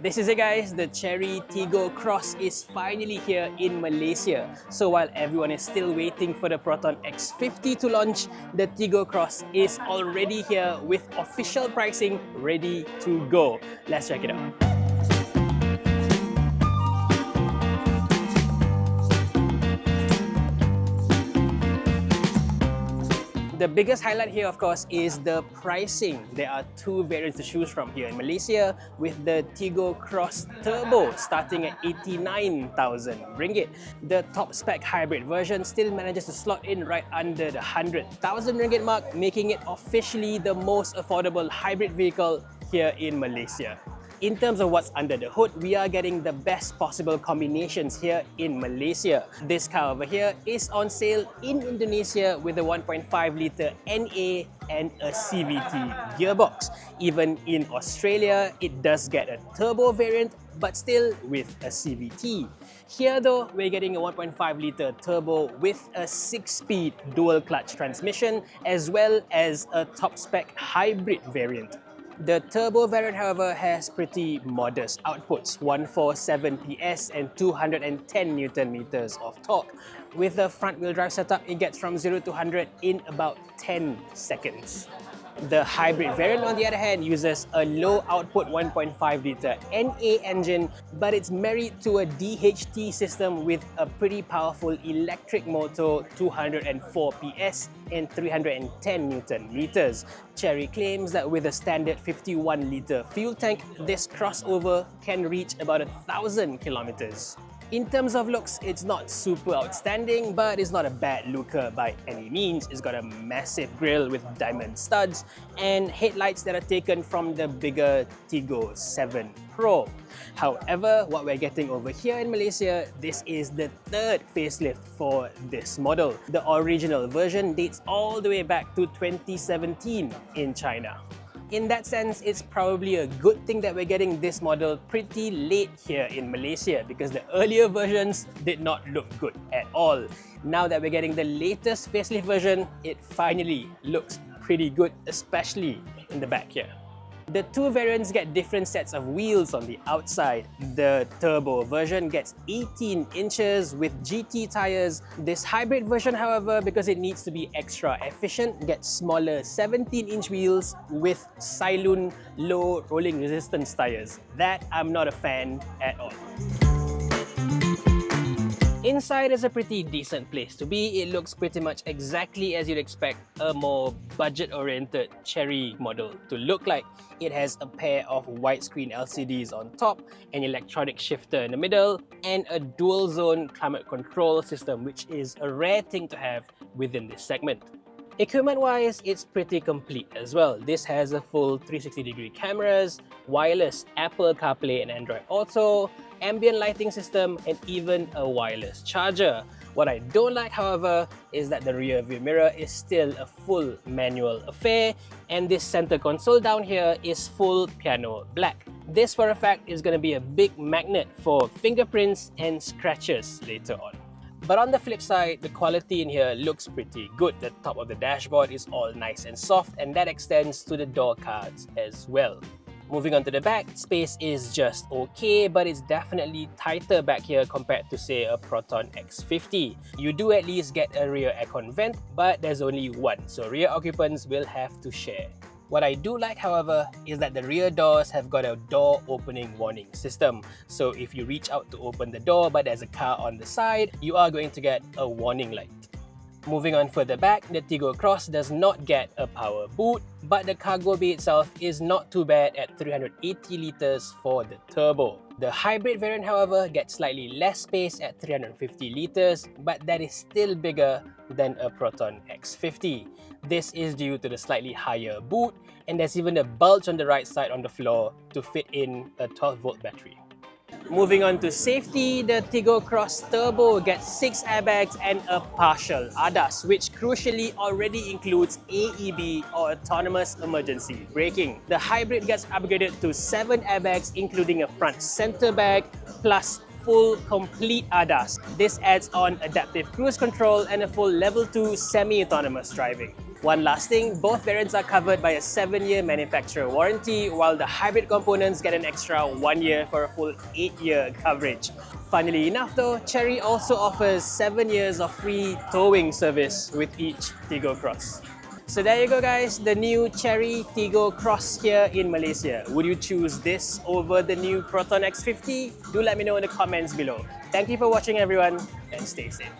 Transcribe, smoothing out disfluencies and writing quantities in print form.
This is it guys, the Chery Tiggo Cross is finally here in Malaysia. So while everyone is still waiting for the Proton X50 to launch, the Tiggo Cross is already here with official pricing ready to go. Let's check it out. The biggest highlight here, of course, is the pricing. There are two variants to choose from here in Malaysia, with the Tiggo Cross Turbo starting at 89,000 ringgit. The top spec hybrid version still manages to slot in right under the 100,000 ringgit mark, making it officially the most affordable hybrid vehicle here in Malaysia. In terms of what's under the hood, we are getting the best possible combinations here in Malaysia. This car over here is on sale in Indonesia with a 1.5-litre NA and a CVT gearbox. Even in Australia, it does get a turbo variant, but still with a CVT. Here though, we're getting a 1.5-litre turbo with a 6-speed dual-clutch transmission, as well as a top-spec hybrid variant. The turbo variant, however, has pretty modest outputs, 147 PS and 210 Newton meters of torque. With the front-wheel drive setup, it gets from 0 to 100 in about 10 seconds. The hybrid variant, on the other hand, uses a low-output 1.5-litre NA engine, but it's married to a DHT system with a pretty powerful electric motor, 204 PS and 310 Newton meters. Chery claims that with a standard 51-litre fuel tank, this crossover can reach about 1,000 kilometers. In terms of looks, it's not super outstanding, but it's not a bad looker by any means. It's got a massive grille with diamond studs and headlights that are taken from the bigger Tiggo 7 Pro. However, what we're getting over here in Malaysia, this is the third facelift for this model. The original version dates all the way back to 2017 in China. In that sense, it's probably a good thing that we're getting this model pretty late here in Malaysia, because the earlier versions did not look good at all. Now that we're getting the latest facelift version, it finally looks pretty good, especially in the back here. The two variants get different sets of wheels on the outside. The turbo version gets 18 inches with GT tires. This hybrid version, however, because it needs to be extra efficient, gets smaller 17-inch wheels with Silone low rolling resistance tires. That I'm not a fan at all. Inside is a pretty decent place to be. It looks pretty much exactly as you'd expect a more budget-oriented Chery model to look like. It has a pair of widescreen LCDs on top, an electronic shifter in the middle, and a dual-zone climate control system, which is a rare thing to have within this segment. Equipment-wise, it's pretty complete as well. This has a full 360-degree cameras, wireless Apple CarPlay and Android Auto, ambient lighting system, and even a wireless charger. What I don't like, however, is that the rear view mirror is still a full manual affair, and this center console down here is full piano black. This, for a fact, is going to be a big magnet for fingerprints and scratches later on. But on the flip side, the quality in here looks pretty good. The top of the dashboard is all nice and soft, and that extends to the door cards as well. Moving on to the back, space is just okay, but it's definitely tighter back here compared to, say, a Proton X50. You do at least get a rear aircon vent, but there's only one, so rear occupants will have to share. What I do like, however, is that the rear doors have got a door opening warning system. So if you reach out to open the door but there's a car on the side, you are going to get a warning light. Moving on further back, the Tiggo Cross does not get a power boot, but the cargo bay itself is not too bad at 380 litres for the turbo. The hybrid variant, however, gets slightly less space at 350 litres, but that is still bigger than a Proton X50. This is due to the slightly higher boot, and there's even a bulge on the right side on the floor to fit in a 12-volt battery. Moving on to safety, the Tiggo Cross Turbo gets 6 airbags and a partial ADAS, which crucially already includes AEB or Autonomous Emergency Braking. The hybrid gets upgraded to 7 airbags, including a front center bag, plus full complete ADAS. This adds on adaptive cruise control and a full level 2 semi-autonomous driving. One last thing, both variants are covered by a 7-year manufacturer warranty, while the hybrid components get an extra 1 year for a full 8-year coverage. Funnily enough though, Chery also offers 7 years of free towing service with each Tiggo Cross. So there you go guys, the new Chery Tiggo Cross here in Malaysia. Would you choose this over the new Proton X50? Do let me know in the comments below. Thank you for watching everyone, and stay safe.